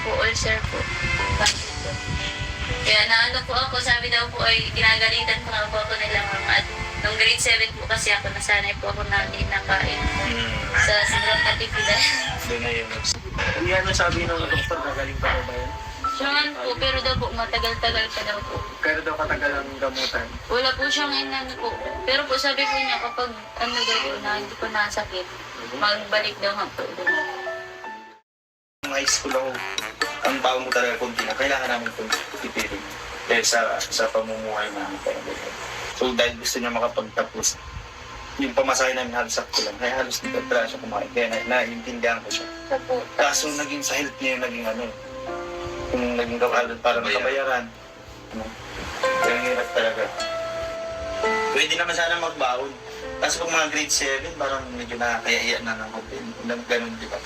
po, ulcer po. Kaya naano po ako, sabi daw po ay ginagalitan po nga po ako nila ma'am. At nung grade 7 po kasi ako, nasanay po ako na hindi nakain sa sobrang katipidan. Doon na yun. Hindi ano sabi ng doktor, nagaling pa ba yan? Siya po, pero daw po matagal-tagal pa daw po. Pero daw katagal ang gamutan. Wala po siyang inano po. Pero po sabi po niya kapag ano daw po na hindi po nasakit, magbalik daw nga po. Nung high school ako, ang baon mo talaga konti na kailangan namin itong ipirin. Dahil sa pamumuhay namin. So dahil gusto niya makapagtapos, yung pamasahe namin halos sakto lang. Kaya halos hindi talaga siya kumain. Kaya naiintindihan ko siya. Siya po. Kaso naging sa health niya yung naging ano, yung naging kakalot para makabayaran. Kaya hirap talaga. Pwede naman sana magbaon. Tapos kung mga grade 7, parang medyo nakakaya na ng hotel. Ganun, di ba?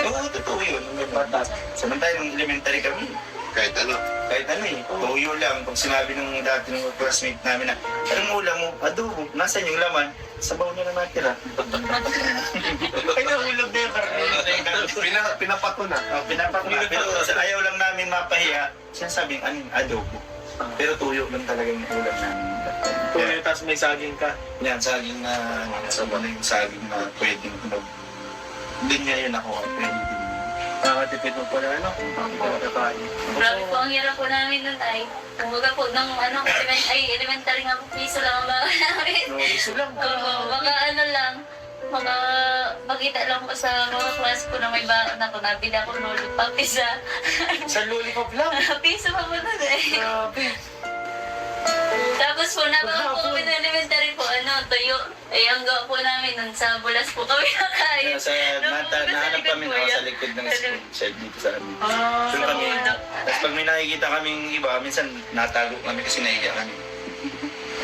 Oo, totoo yun. May bata. Samantala nung elementary kami, kahit ano eh, tuyo lang. Pag sinabi ng dati ng classmate namin na, anong ulam mo? Adobo. Nasaan yung laman? Sabaw niya na natira. Ay, nahulog na yung karne. Pinapato na. Pinapak na. Pero ayaw lang namin mapahiya. Sinasabing, anong adobo? Pero tuyo lang talaga yung ulam namin. Tuloy, tapos may saging ka. Yan, saging na, sabaw na yung saging na pwedeng hindi niya yun ako. Pwede din. Nakatipid mo pa na ano? Hindi ka nakakain. Grabe po, ang hirap po namin nun ay, kumbaga po, ng ano, elementary nga po, piso lang ang bawa namin. No, iso lang. Baka ano lang, mga makita lang po sa mga class ko na may baon ako, nabili ako lollipop isa. Sa lollipop lang. Piso pa po nun eh. Grabe. Tapos po, nabawa po kami ng elementary po, ano, tuyo. Eh, ang gawa po namin nun, sa bulas po kami nakain. Nahanap kami na sa likod ng school shed dito sa amin. Doon kami. Tapos pag may nakikita kaming iba, minsan natago kami kasi nahiya kami.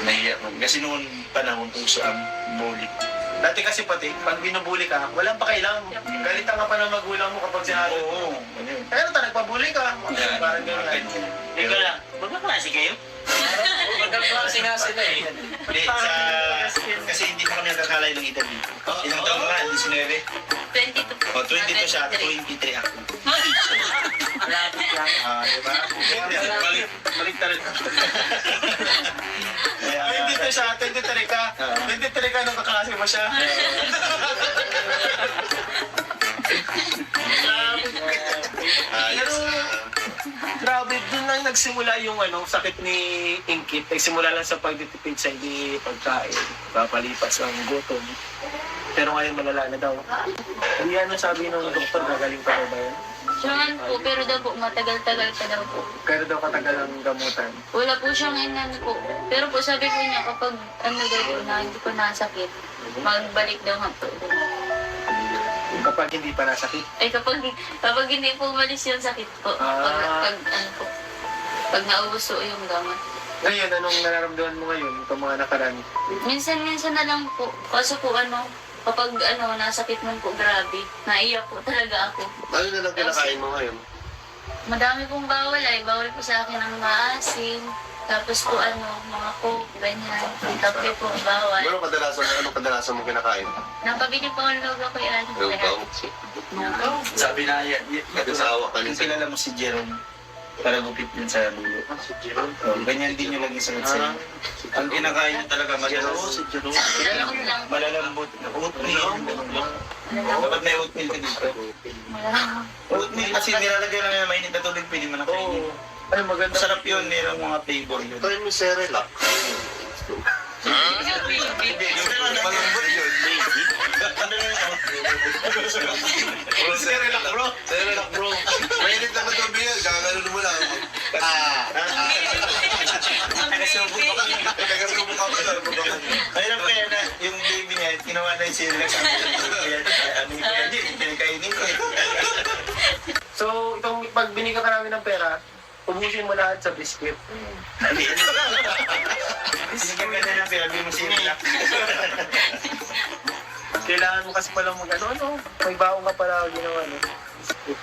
Nahiya kami. Kasi noon panahon uso ang bully. Dati kasi pati, pag binubuli ka, walang pakailang. Galitan ka pa ng magulang mo kapag sinabi. Oo. Pero ta, nagpabuli ka. Parang gano'n. Ikaw lang, magkaklase kayo? Magkaklase nga sila eh. Hindi, kasi hindi mo kami nagkakalay ng Italy. Ilang taon nga, 19? 22 po. O, 22 siya, 23 ako. Malapit lang. Diba? Balik talaga. Kaya, 22 siya, 23 ka. 23 ka nung kaklase mo siya. Pero, grabe, dun lang nagsimula yung ano, sakit ni Ingkit. Nagsimula lang sa pagtitipid sa hindi pagkain. Papalipas ang gutom. Pero ngayon malala na daw. Hindi ano sabi ng doktor, gagaling pa ba yan? Siya po, pero daw po, matagal-tagal pa daw po. Pero daw katagal ang gamutan. Wala po siyang inano po. Pero po, sabi po niya, kapag ano daw po na hindi po nasakit, magbalik daw nga po. Kapag hindi pa nasakit. Ay, kapag hindi po umalis yung sakit po. Pag ano po, pag naubuso yung gamot. Ngayon, anong nararamdaman mo ngayon? Itong mga nakaraan? Minsan-minsan na lang po. Kaso po ano, kapag ano, nasakit man po, grabe. Naiyak po talaga ako. Ano na lang kinakain mo ngayon? Madami pong bawal ay. Bawal po sa akin ang maasim. Tapos po ano, mga coke, ganyan. Kape po, bawal. Anong kadalasan mo kinakain? Napabili po ang logo ko yan. Lugaw. sabi na yan, Nag-asawa ka yung rin sa... kilala mo si Jerome, para gupit yun sa dulo. Si Jerome. Ganyan din yung naging sagot sa'yo. Ang kinakain niya talaga Si Jerome. Malalambot lang. malalambot. Oatmeal. Dapat may oatmeal ka dito. Malalambot. Oatmeal kasi nilalagay lang na mainit na tubig, pwede mo na kainin. Oo. Ay, maganda. Masarap yun, mayroong mga flavor yun. Try mo Cerelac. Malambot yun, baby. Cerelac, bro. Cerelac, bro. Mainit lang na tubig yan, gagano'n mo lang. Tagasubok ka. Tagasubok ka ba? Mayroon kaya na yung baby niya, ginawa na yung Cerelac. Ano yung kaya niya, pinakainin ko. So, itong pag binigyan ka namin ng pera, ubusin mo lahat sa biscuit. Sinigyan ka na ng pera, mo Cerelac. Kailangan mo kasi palang ano, may baong ka pala ginawa, no? Biscuit.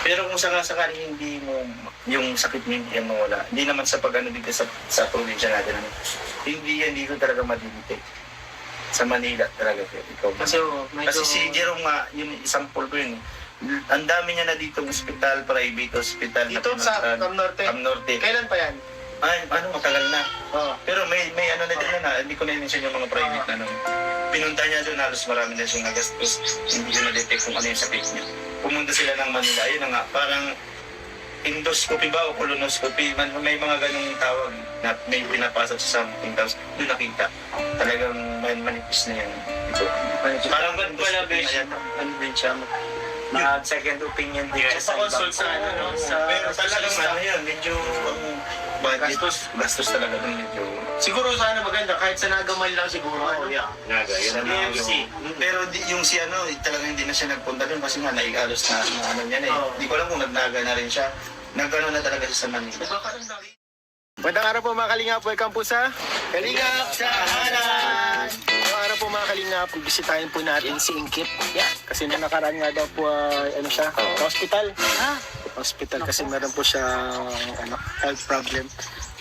Pero kung sakasakali hindi mo yung sakit mo hindi yan mawala, hindi naman sa pag-ano dito sa probinsya natin, hindi yan dito talaga madidetect. Sa Manila talaga ikaw. Kasi, medyo... Kasi si Jerome nga, yung sample ko yun, ang dami niya na dito hospital, private hospital. na Dito sa pinuntahan. Cam Norte. Cam Norte. Kailan pa yan? Ay, matagal na. Oo. Pero may ano na din na, hindi ko na-mention yung mga private na ano. Pinunta niya doon, halos marami na siyang nagastos. Hindi ko na-detect kung ano yung sakit niya. Pumunta sila ng Manila, ayun na nga, parang endoscopy ba o colonoscopy, may mga ganung tawag na may pinapasok sa something, tapos doon nakita. Talagang manipis na yan. Ito. Parang Wala besh, ano din siya, second opinion din siya sa Pa-consult sa ano, no? Sa Pero talagang ano yan, medyo budget. Gastos talaga doon medyo. Siguro sana maganda, kahit sa Nagamal lang siguro. ano? Naga, yun ang Yung- Pero yung si ano, talagang hindi na siya nagpunta doon kasi nga naigalos na ano niya na eh. Oo. Hindi ko alam kung nagnaga na rin siya. Nagano na talaga siya sa Manila. Magandang araw po mga Kalingap, welcome po sa Kalingap sa Hanan! Magandang araw po mga Kalingap, bisitahin po natin si Inkit. Yeah. Kasi nung nakaraan nga daw po, ano siya, hospital. Hospital kasi meron po siya health problem.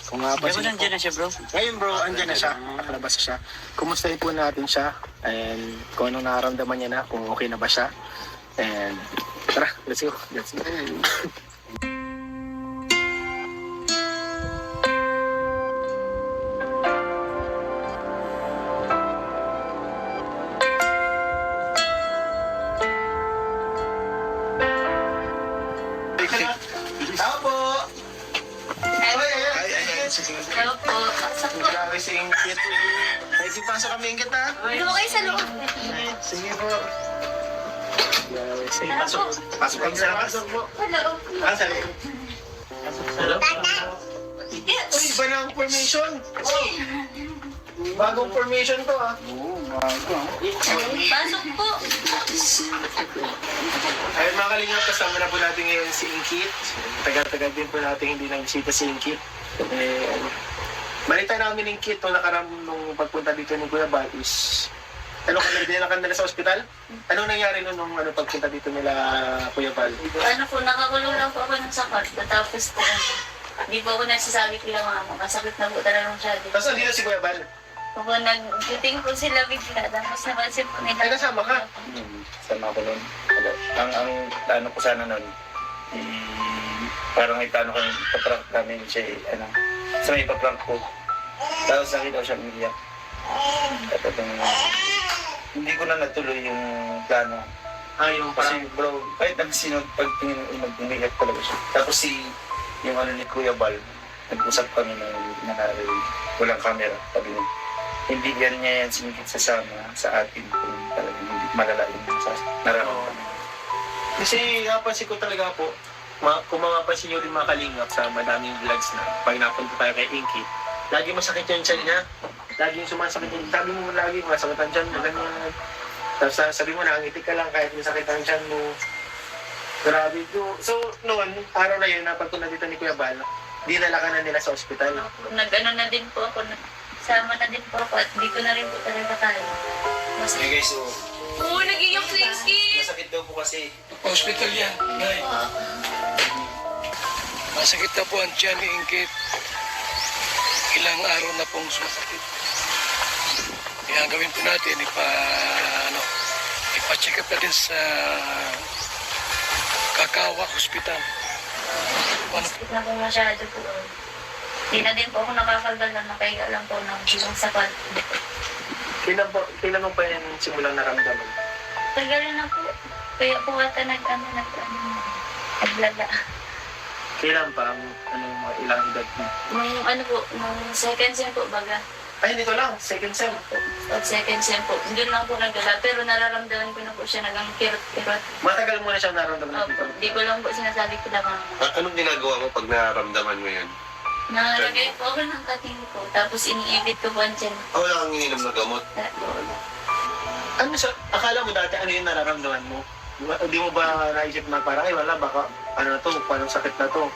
Kung nga pa nandiyan na siya, bro. Ngayon bro, andyan na siya, nakalabas siya. Kumustahin po natin siya and kung anong nararamdaman niya na, kung okay na ba siya. And tara, let's go. Let's go. Tao po! Hello po. Pasok po. Grabe si Ingkit. Ay, pasok kami Ingkit ha. Dito po kayo sa loob. Sige po. Grabe si Tara po. Pasok kami sa labas. Pasok po. Hello. Ah, sabi ko. Uy, iba na ang formation. Bagong formation to ah. Pasok po. Ayun mga Kalingap, kasama na po natin ngayon si Ingkit. Tagal-tagal din po natin hindi nang-bisita si Ingkit. Balita namin Ingkit nung nung pagpunta dito ni Kuya Bal is dinala nila sa ospital? Anong nangyari nung pagpunta dito nila Kuya Bal? Ano po, nakakulong lang po ako ng sakit. Tapos po, hindi po ako nagsasabi kila mama. Masakit na po talaga siya. Tapos nandito si Kuya Bal. Opo, nag-duting po sila bigla. Tapos napansin po nila. Ay, kasama ka? Sama ko nun. Ang ano ko sana nun, parang itano kami, ipaprank namin siya, sa may ipaprank ko. Tapos nakita ko siya umiyak. Tapos hindi ko na natuloy yung plano. Yung Kasi bro, kahit nagsinod, pag tingin umiyak talaga siya. Tapos yung ni Kuya Bal, nag-usap kami na walang camera. Sabi niya, hindi niya yan sinigit sa atin kung talagang hindi malala yung nararamdaman. Kasi napansin ko talaga po, kung mapapansin nyo rin mga Kalingap sa madaming vlogs na pag napunta tayo kay Inky, lagi masakit yung tiyan niya. Laging sumasakit yung sabi mo lagi, masakit ang tiyan mo, ganyan. Tapos sabi mo, nakangiti ka lang kahit masakit ang tiyan mo. Grabe ko. So, noon, araw na yun, napagpunta dito ni Kuya Bal, dinala ka na nila sa ospital. Nag-ano na din po ako. Sama na din po ako at hindi ko na rin po talaga kaya. Okay guys, so Oo, nag-iyak si Iski. masakit daw po kasi Hospital yan, Nay. Masakit na po ang tiyan ni Ingkit. Ilang araw na pong sumasakit. Kaya ang gawin po natin, ipa-check up natin sa Kakawak Hospital. Masakit na po masyado po. Hindi na din po ako nakakagala. Nakahiga lang po ng bilang sapat. Kailan mo pa yan simulang naramdaman? Tagal na po. Kaya po ata naglaga. Kailan pa ang ilang edad mo? Nung second sem po baga. Ay, dito lang, second sem. At second sem po. Doon lang po naglaga. Pero nararamdaman ko na po siya nagang kirot-kirot. Matagal mo na siyang naramdaman dito. Hindi ko lang po sinasabi ko lang. Anong ginagawa mo pag nararamdaman mo yun? Nalagay po ako ng kating ko. Tapos iniibit ko po ang tiyan. Wala kang ininom na gamot. Akala mo dati ano yung nararamdaman mo? Hindi mo ba naisip na parang, ay wala, baka ano na to, parang sakit na to.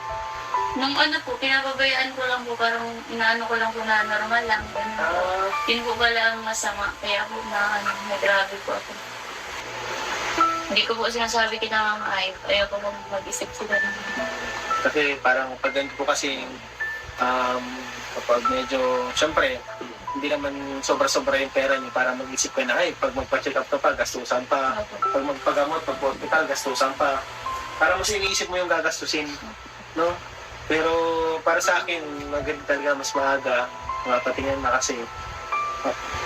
Nung po, pinababayaan ko lang po. Parang inaano ko lang po na normal lang. Ganun. Yun po pala ang masama. Kaya po grabe po ako. Hindi ko po sinasabi kina mama ay ayaw ko mag-isip sila naman. Kasi parang pag ganito po kasi, kapag medyo, syempre, hindi naman sobra-sobra yung pera niyo para mag-isip kayo na, ay, pag magpa-check up ka pa, gastusan pa. Pag magpagamot, pag hospital, gastusan pa. Para mas iniisip mo yung gagastusin, no? Pero para sa akin, maganda talaga mas maaga, mapatingin na kasi.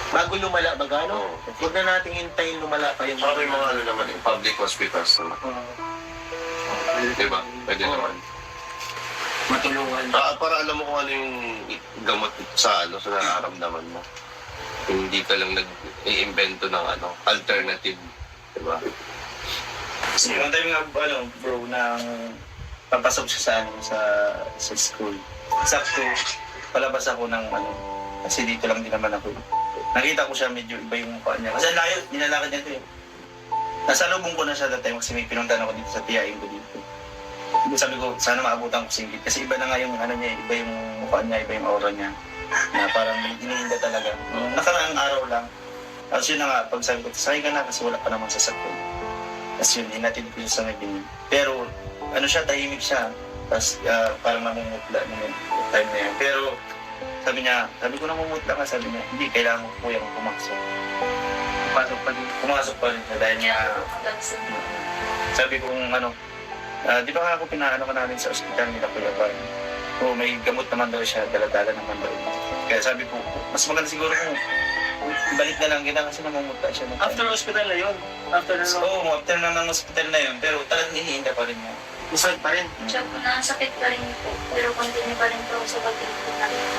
Bago lumala, baga, no? Huwag na natin hintayin lumala pa yung... Parang yung mga ano naman, yung public hospitals naman. Diba? Pwede naman. Matulungan. Para alam mo kung ano yung gamot sa ano, sa nararamdaman mo. Hindi ka lang nag-iimbento ng ano, alternative. Diba? Kasi yung time nga, bro, nang papasok siya sa, sa school. Sakto, palabas ako ng kasi dito lang din naman ako. Nakita ko siya, medyo iba yung mukha niya. Kasi ang layo, nilalakad niya ito eh. Nasa lubong ko na siya that time kasi may pinuntan ako dito sa tiyain ko dito. Sabi ko, sana maabutan ko si Ingrid. Kasi iba na nga yung niya, iba yung mukha niya, iba yung aura niya. Na parang iniinda talaga. Nakaraang araw lang. Tapos yun na nga, pag sabi ko, sakay ka na kasi wala pa naman sasakyan. Tapos yun, hinatid ko siya sa Medellin. Pero, siya, tahimik siya. Tapos parang namumutla nung time na yan. Pero, sabi ko namumutla ka, sabi niya, hindi, kailangan mo po yung pumasok. Pumasok pa rin siya dahil nga, sabi ko di ba ako pinaano ka namin sa ospital nila Kuya Bar? O may gamot naman daw siya, dala-dala naman daw. Kaya sabi ko, mas maganda siguro kung balik na lang kita kasi namumutla siya. After hospital na yun? After na ng hospital na yun, pero talagang hinihinda pa rin niya. Masakit pa rin? Siya po, nasakit pa rin po. Pero continue pa rin po ako sa pag-ibig natin.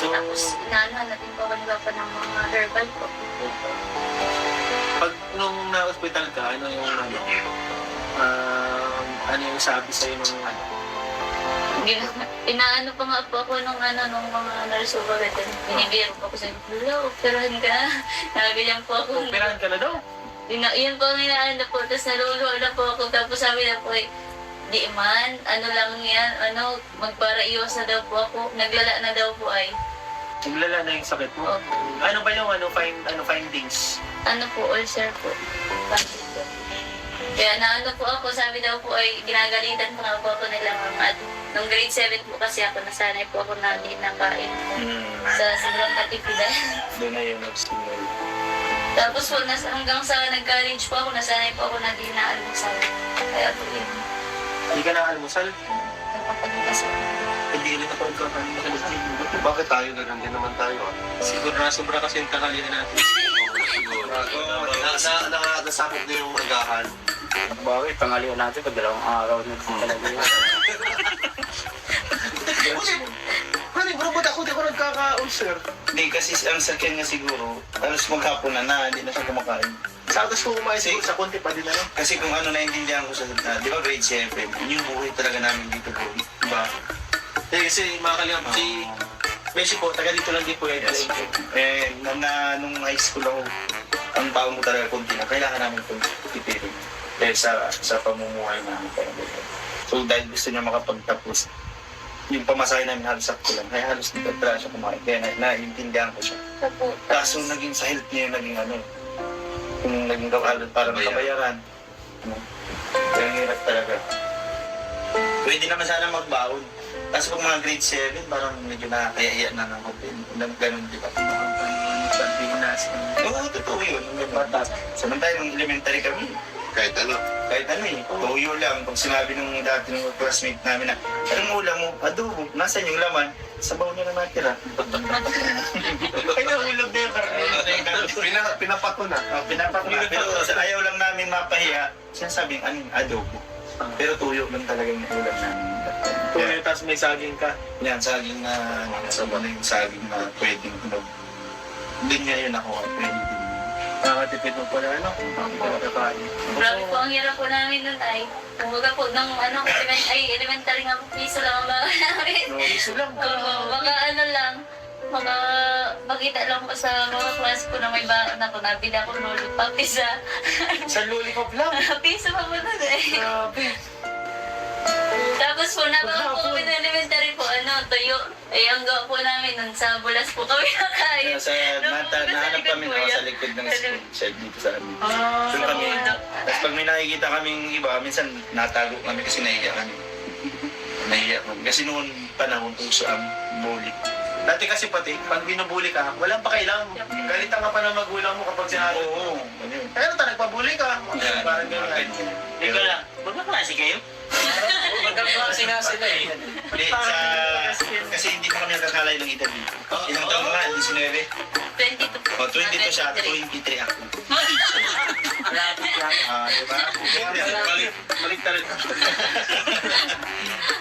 So, Tapos, inaanohan natin po ako pa ng mga herbal po. pag nung na-hospital ka, ano yung sabi sa'yo nung Inaano pa nga po ako nung mga nurse over veteran. Binibigyan po ako sa hello, operahan ka. Nagaganyan po ako. operahan ka na daw? Yun po ang inaano po. Tapos naluluwa na po ako. Tapos sabi na po di man, lang yan, magparaiwas na daw po ako. Naglala na daw po ay. Naglala na yung sakit mo? Opo. Ano ba yung findings? Ulcer po. Kaya po ako, sabi daw po ay ginagalitan pa nga po ako nilang at nung grade 7 po kasi ako, nasanay po ako na hindi nakain sa sobrang katipid. Doon na yung nag-signal. Tapos po, hanggang sa nag-college po ako, nasanay po ako na hindi na-almusal. Kaya po yun, Hindi ka na-almusal? napapalipas ako. Hindi rin ako nagkakaroon. Bakit tayo ganun din naman tayo? Siguro na sobra kasi yung kakalian natin. Siguro. Nakasakot din yung agahan. Bakit? Pangaliwan natin pag 2 araw na talaga yun. Honey, bro, ba't ako di ko nagkaka-ulcer? Hindi, kasi ang sakyan niya siguro, halos maghapon na, hindi na siya kumakain. Sa atas ko kumain siguro sa konti pa din Kasi kung naintindihan ko sa, di ba grade 7, yun yung buhay talaga namin dito bro. Diba? Kasi mga kalingap, si Messi po, taga dito lang din po yan. Nung high school ako, ang taon ko talaga kunti na, kailangan namin itong tipirin. Dahil sa pamumuhay namin. So dahil gusto niya makapagtapos, yung pamasahe namin halos sakto lang, kaya halos dito talaga siya kumain. Kaya naiintindihan ko siya. Kaso naging sa health niya yung naging yung naging gawalot para makabayaran. Kaya hirap talaga. Pwede naman sana magbaon. Kasi pag mga grade 7, parang medyo nakakaya na ng hotel. Ganun, di ba? Oo, totoo yun. Samantala, nung elementary kami, Kahit ano. tuyo lang. Pag sinabi nung dati ng classmate namin na, anong ulam mo? Adobo. Nasaan yung laman? Sabaw niya na natira. Ay, nahulog na yung karne. Pinapato na. Pinapak na. Pero ayaw lang namin mapahiya. Sinasabing, adobo. Pero tuyo lang talaga yung ulam namin. Kung tapos may saging ka. Yan, saging na, sabaw na yung saging na pwedeng hinog. Hindi niya yun ako, pwede din. Nakatipid mo pala, nakakain. Grabe po, ang hirap po namin nun ay, kumbaga po, ng elementary nga po, piso lang ang bawa namin. Piso lang. Baka baka makita lang po sa mga class ko na may nabili ako lollipop, isa. Sa lollipop lang. Piso pa po nun eh. Grabe. Tapos po, nabawa po kami ng elementary po, tuyo. Ang gawa po namin nun, sa bulas po kami nakain. Nahanap kami sa likod ng school shed dito sa amin. Doon kami. Tapos pag may nakikita kaming iba, minsan natago kami kasi nahiya kami. Kasi noon panahon uso ang bully. Dati kasi pati, pag binubuli ka, walang pakailang. Galitan ka pa ng magulang mo kapag sinabi. Oo, ano yun. Pero nagpabuli ka. Parang gano'n. Ikaw lang, magkaklase kayo? Magkaklase nga sila eh. Hindi, kasi hindi ko kami nakakalay ng edad dito. Ilang taon nga, 19. 22 po. O, 22 siya, 23 ako. Diba? Balik talaga.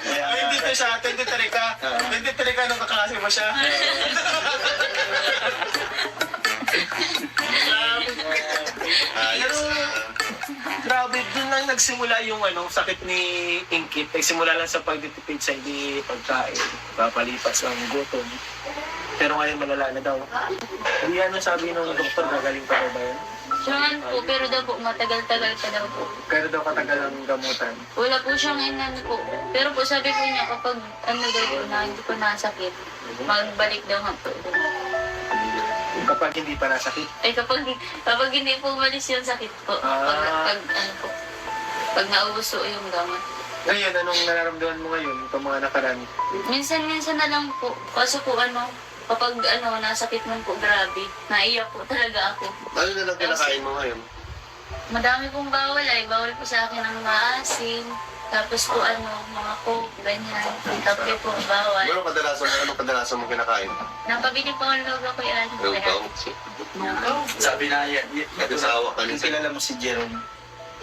Kaya, Ay, dito siya, 23 ka. 23 ka nung kaklase mo siya. Ayos. Grabe, doon lang nagsimula yung sakit ni Ingkit. Nagsimula lang sa pagtitipid sa hindi pagkain. Papalipas ang gutom. Pero ngayon malala na daw. Hindi sabi ng doktor, gagaling pa ba yan? Siya po, pero daw po, matagal-tagal pa daw po. Pero daw katagal ang gamutan. Wala po siyang inano po. Pero po sabi po niya kapag daw po na hindi po nasakit, magbalik daw nga po. Kapag hindi pa nasakit. Ay kapag hindi po umalis yung sakit po. Pag nauso yung gamot. Ngayon, anong nararamdaman mo ngayon? Itong mga nakaraan? Minsan-minsan na lang po. Kaso po kapag nasakit man po grabe, naiyak po talaga ako. Ano na lang kinakain mo ngayon? Madami pong bawal ay. Bawal po sa akin ang maasim. Tapos po mga coke, ganyan. Kape po, bawal. Anong kadalasan mo kinakain? Napabili po ang logo ko yan. Lugaw. sabi na yan, Nag-asawa ka yung rin sa kilala mo si Jerome,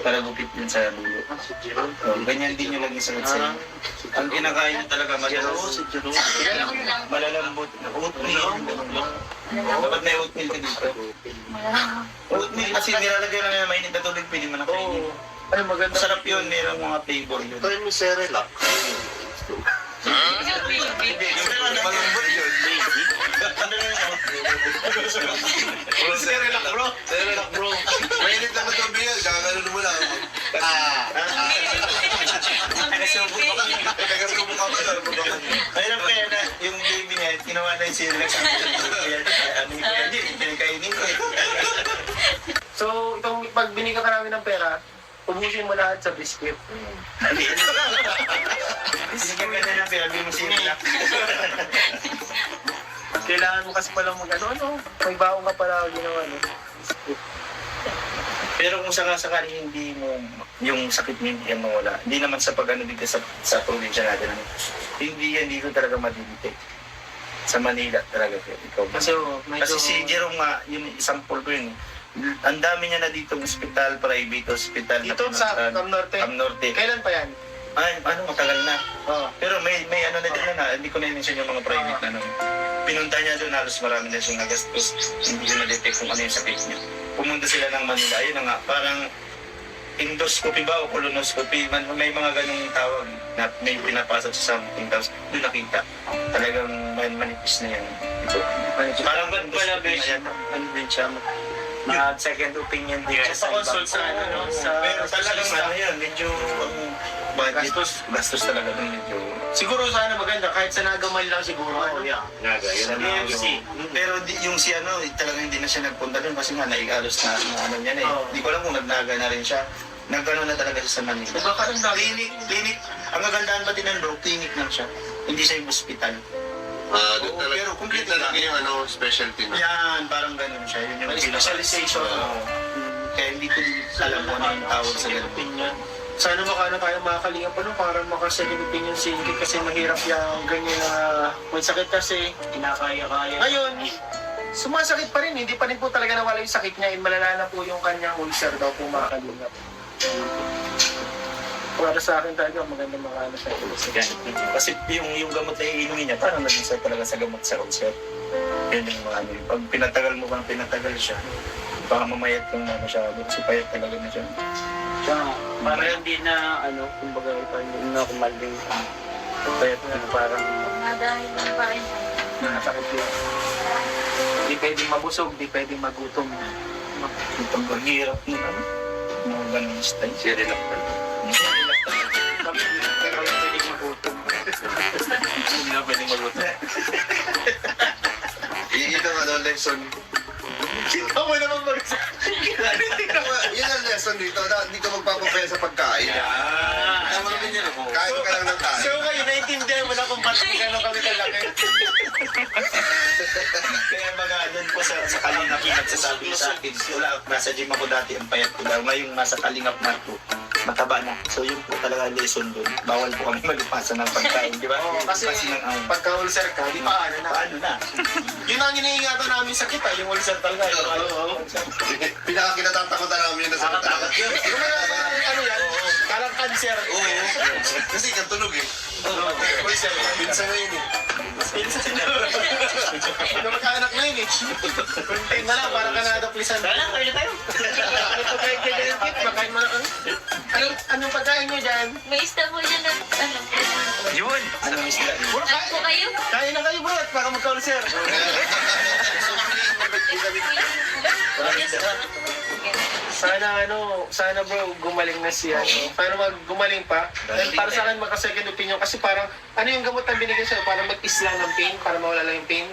para gupit yun sa dulo. Ganyan din yung naging sagot sa'yo. Ang kinakain niya talaga Ayun lang po. malalambot. Oatmeal. Dapat may oatmeal ka dito. Wala. Oatmeal kasi nilalagay lang na mainit na tubig, pwede mo na kainin. Ay, maganda. Masarap yun, mayroong mga flavor yun. Try mo Cerelac. Malambot yun. Cerelac, bro. Cerelac, bro. Mainit lang na tubig yan. Gagano mo lang. Taga-subo ka ba? Mahirap kaya na yung baby niya, ginawa na yung Cerelac. Ano yung kaya din, pinakainin ko eh. So, itong pag binigyan ka namin ng pera, ubusin mo lahat sa biscuit. Sige ka na yung pera, mo Cerelac. Kailangan mo kasi palang may baong ka pala ginawa, Pero kung sakasakali hindi mo, yung sakit mo hindi yan mawala, hindi naman sa pag-ano dito sa probinsya natin, hindi yan dito talaga madidetect. Sa Manila talaga, ikaw. Kasi si Jerome nga, yung example ko yun, ang dami niya na dito hospital, private hospital. Dito sa Cam Norte. Cam Norte. Kailan pa yan? Ay, matagal na. Oo. Pero may na din na, hindi ko na-mention yung mga private na pinunta niya doon, halos marami na siyang nagastos. Hindi ko na-detect kung ano yung sakit niya. Pumunta sila ng Manila, ayun na nga, parang endoscopy ba o colonoscopy, may mga ganung tawag na may pinapasok sa something, tapos doon nakita. Talagang manipis na yan. Ito. Parang Pala, besh, ano din siya, second opinion din siya sa Consult sa Pero talagang ano yan, medyo gastos talaga doon medyo. Siguro sana maganda, kahit sa Nagamal lang siguro. Yun ang BFC. Pero yung si talagang hindi na siya nagpunta doon kasi nga naigalos na ano niya na eh. Oo. Hindi ko alam kung nagnaga na rin siya. Nagano na talaga siya sa Manila. Diba ka rin Clinic. Ang kagandahan pati ng bro, clinic lang siya. Hindi siya yung hospital. Doon Oo, talaga. pero complete Yun talaga lang. yung specialty na. Yan, parang ganun siya. Yun yung May specialization. Oo. Kaya hindi ko din alam kung ano yung tawag sa ganun. opinion. Sana tayo makakalingan pa para makasecond opinion si Ingrid kasi mahirap yung ganyan na may sakit kasi. Kinakaya-kaya. Ngayon, sumasakit pa rin. Hindi pa rin po talaga nawala yung sakit niya. Malala na po yung kanyang ulcer daw po makakalingap. Para sa akin talaga maganda makaano sa ulcer. Kasi yung gamot na iinumin niya, parang naging talaga sa gamot sa ulcer. Yun yung mga ano. Pag pinatagal mo bang pinatagal siya, baka mamayat yung masyado. Kasi payat talaga na siya. Para hindi na, kumbaga, na kumaling payat na parang Madami ng pain. Nakasakit yun. Hindi pwedeng mabusog, hindi pwedeng magutom. Itong hirap ng mga ganun style. Cerelac pa. Pero pwedeng magutom. Hindi na pwedeng magutom. Iyon ang lesson. Ikaw mo naman Yun ang lesson dito. Hindi ka magpapapaya sa pagkain. Tama naman yun ako. Kain ka lang ng kain. So kayo, naiintindihan mo na kung ba't gano'n kami kalaki. Kaya mga doon po sa Kalingap yung nagsasabi sa akin, wala, nasa gym ako dati, ang payat ko daw. Ngayong nasa Kalingap na po, mataba na. So yun po talaga lesson doon. Bawal po kami magpasa ng pagkain, di ba? Oo, kasi pagka-ulcer ka, di paano na? Paano na? Yun ang iniingatan namin sa kita, yung ulcer talaga. Pinaka-kinatatakutan namin yung nasa Nakakatakot yun. Yung mga ano yan, parang cancer. Oo. Kasi katunog eh. Ulcer, pinsan na yun eh. Pinsan na yun. Magkaanak na yun eh. Kunting na lang, parang ka na-adoptisan. Kaya lang, kayo tayo. Ano pagkain kayo dyan, Kit? Pagkain mo na kami. Anong pagkain nyo dyan? May isda po dyan na, ano, Yun. Anong isla yun? Puro ano po kayo? kain na kayo bro, at baka magka-ulcer. Sana bro, gumaling na siya. No? Para gumaling pa. And para sa akin, maka-second opinion. Kasi parang, ano yung gamot na binigay sa'yo? Para mag-isla ng pain? Para mawala lang yung pain?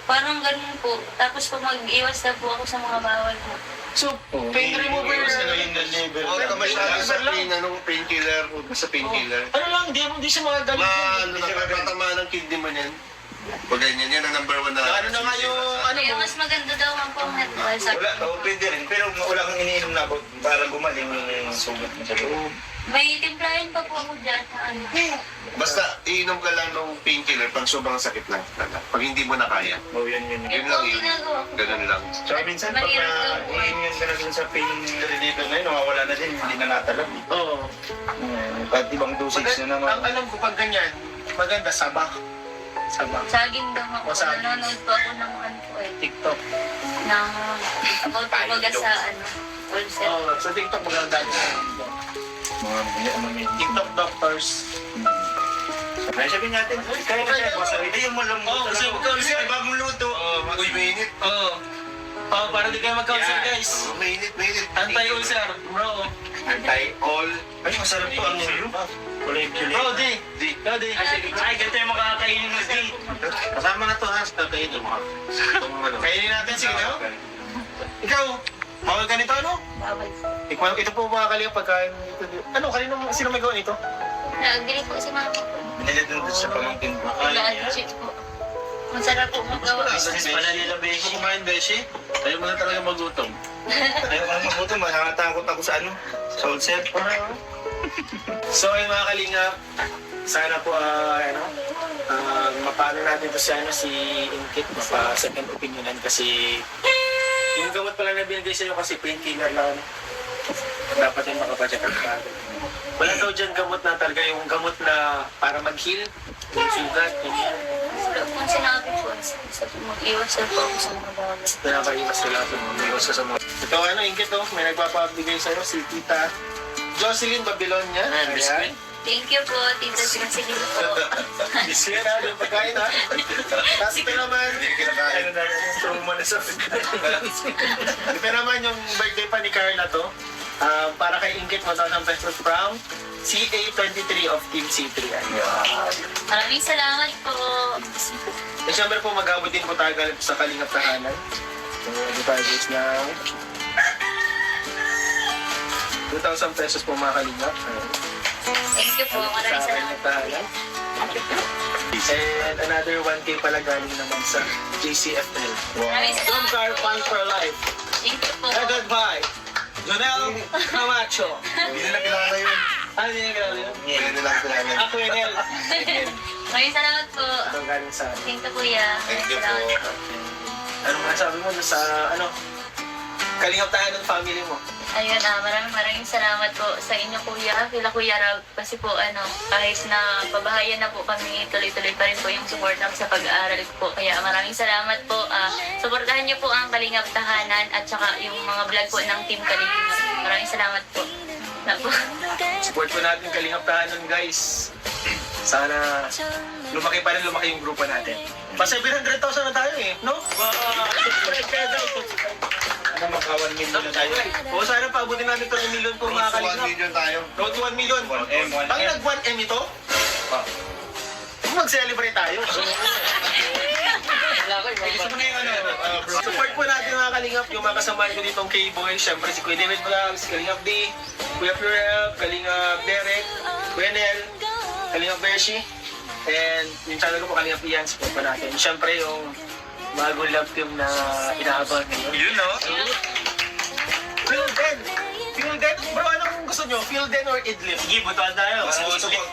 Parang ganun po. Tapos po mag-iwas na po ako sa mga bawal po. So, pain remover. Huwag ka masyado sa painkiller, huwag ka sa painkiller. Ano lang, di siya mga galit. Ano na, tatamaan ng kidney mo niyan. Pag ganyan, yan ang number 1 na. Ano na nga yung, ano Kaya mo? mas maganda daw ang pong herbal. Sabi, Wala, pwede rin. Pero wala kang iniinom na para gumaling yung sugat mo sa loob. may timplahin pa po ako dyan na ano. Basta, iinom ka lang ng painkiller pag sobrang sakit lang talaga. Pag hindi mo na kaya. Oh, yun. Yun Ito lang ang yun. ginagawa ko. Ganun lang. Tsaka minsan pag naiinom ka na dun sa pain reliever na yun, nawawala na din, hindi na natalab. Oo. Kahit ibang dosage na naman. Ang alam ko pag ganyan, maganda sabak. Sabak. Saging daw ako. O, saging. Nanonood po ako ng ano po eh. TikTok. Ng about kumbaga sa ano. Ulcer. Oo, sa TikTok maganda dami. TikTok doctors. Kaya sabihin natin, kaya na siya, masarili yung malambot. Oo, kasi magka-ulcer. Ay, bagong luto. Uy, mainit. Oo. Oo, para di kayo magka-ulcer guys. Mainit. Anti-ulcer, bro. Anti-all. Ay, masarap to ang ulo. Bro, di. Ay, ganito yung makakainin mo, di. Kasama na to ha, sa kainin mo. Kainin natin, sige no? Ikaw, bawal ka nito, ano? Bawal. Ito po mga kaliyang pagkain. Ano, sino may gawa nito? Nag-agree po si mama ko. Binili dun sa pamangkin ko. Nag-check po. Masarap po magawa. Business pala nila, Beshi. Kumain, Beshi. Ayaw mo na talaga magutom. Ayaw ko lang mabuto, nakakatakot ako sa ano, sa ulcer. So, yung mga kalingap, sana po, mapano natin to si Inkit, mapa-second opinionan kasi yung gamot pala na binigay sa'yo kasi painkiller lang. Dapat yung makapacheck up ka. Wala daw dyan gamot na talaga, yung gamot na para mag-heal, yung sugat, ganyan. Kung sinabi po, mag-iwas na po ako sa mga bawal. Pinapaiwas nila ito, mag-iwas ka sa mga... Ito Inkit, may nagpapabigay sa'yo, si Tita Jocelyn Babylonia. biscuit. Thank you po, Tita Sinsilin po. Biscuit ha, yung pagkain ha. Tapos ito naman, Ano na, trauma na sa ito naman yung birthday pa ni Carla to. Para kay Ingrid, 1,000 pesos from CA23 of Team C3. Maraming salamat po. And syempre po, mag-abot din po tayo galing sa Kalingap Tahanan. So, ito tayo guys ng 2,000 pesos po mga Kalingap. Thank you po. Maraming Sa salamat. Kalingap Tahanan. And another 1K pala galing naman sa JCFL. Maraming From salamat. Car Fun for Life. Thank you po. Headed by Jonel Camacho. Hindi nila kilala yun. Ano din yung kilala yun? Hindi nila kilala. Ako yun, El. Maraming salamat po. Ito galing sa... Thank you, kuya. Thank you Salamat po. Anong masabi mo sa, Kalingap Tahanan family mo? Ayun, maraming salamat po sa inyo, kuya. Kila Kuya Rab. Kasi po, kahit na pabahayan na po kami, tuloy-tuloy pa rin po yung support namin sa pag-aaral po. Kaya maraming salamat po. Supportahan niyo po ang Kalingap Tahanan at saka yung mga vlog po ng Team Kalingap. Maraming salamat po. Na po. Support po natin Kalingap Tahanan, guys. Sana lumaki yung grupo natin. Pa 700,000 na tayo eh, no? Ano, magka 1 million na tayo. O sana paabutin natin ito ng million po mga 1 Kalingap. million tayo. Road to 1 million. 1M, 1M. Ang nag-1M ito? Mag-celebrate tayo. Gusto mo na yung bro? Support po natin mga Kalingap, yung mga kasamahan ko ditong K-Boy, syempre si Kuya David Vlogs, Kalingap D, Kuya Plurel, Kalingap Derek, Kuya Nel, Kalingap Beshi, And yung channel ko po kanina Fiance po pa natin. Siyempre yung bagong love team na inaabangan ngayon. Yun, no? Feel Den! Feel Den! Bro, anong gusto nyo? Feel Den or Idlip? Sige, butuan tayo.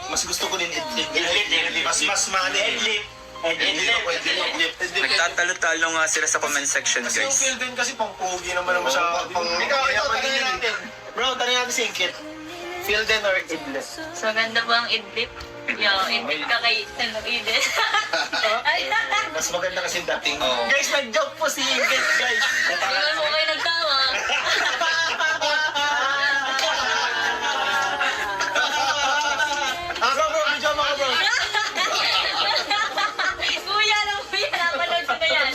Mas gusto ko din Idlip. Idlip. Mas mali. Idlip. Idlip ako, Idlip. Nagtatalo-talo nga sila sa comment section, Kasi yung guys. Feel Den kasi pang pogi naman naman siya. Ikaw, tanongin natin. Bro, tanongin natin si Inkit. Feel Den or Idlip? So, ganda ba ang idlip? Yo, idlip ka kay, idlip. Ay, Mas maganda kasi yung dating. Guys, nag-joke po si Inkit, guys. iwan mo kayo nagtawa. Bro, medyo mga bro. Kuya, napanood ko na yan.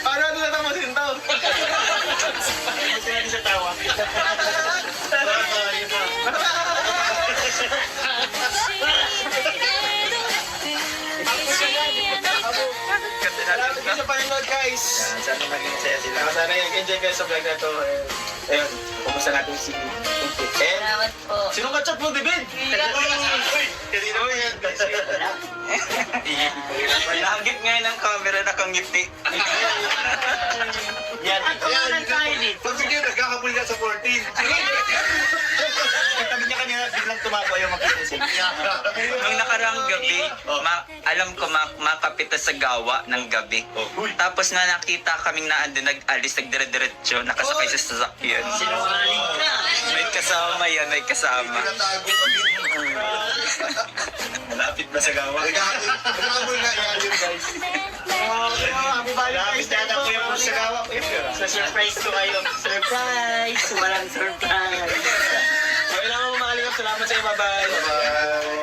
Paano natin natamasin to? Gusto natin sa tawa. Salamat din sa panonood, guys. Sana maging saya sila. Sana enjoy kayo sa vlog na to. Ayun, kumusta natin si Inkit. And, Salamat po. sinong kachat mo, David? Kanina mo yan. Nahagip ngayon ng camera, nakangiti. Yan. Yan. Pag hindi nagkakabul ka sa 14. Sabi niya kanina, biglang tumago ayaw makita siya. Nung nakaraang gabi, alam ko makapita sa gawa ng gabi. Tapos na nakita kaming naandun, nag-alis, nagdire-diretso, nakasakay sa sasakyan. Sinungaling ka. May kasama yan, may kasama. Pinatago kami. Malapit na sa gawa. Nagkakabul nga yan yun, guys. Happy Valentine's Day Dada ko yung po. sa gawa ko yun. Sa surprise ko kayo. Surprise! Walang surprise. Kailangan mo makalingap. Salamat sa iyo. Bye-bye. Bye.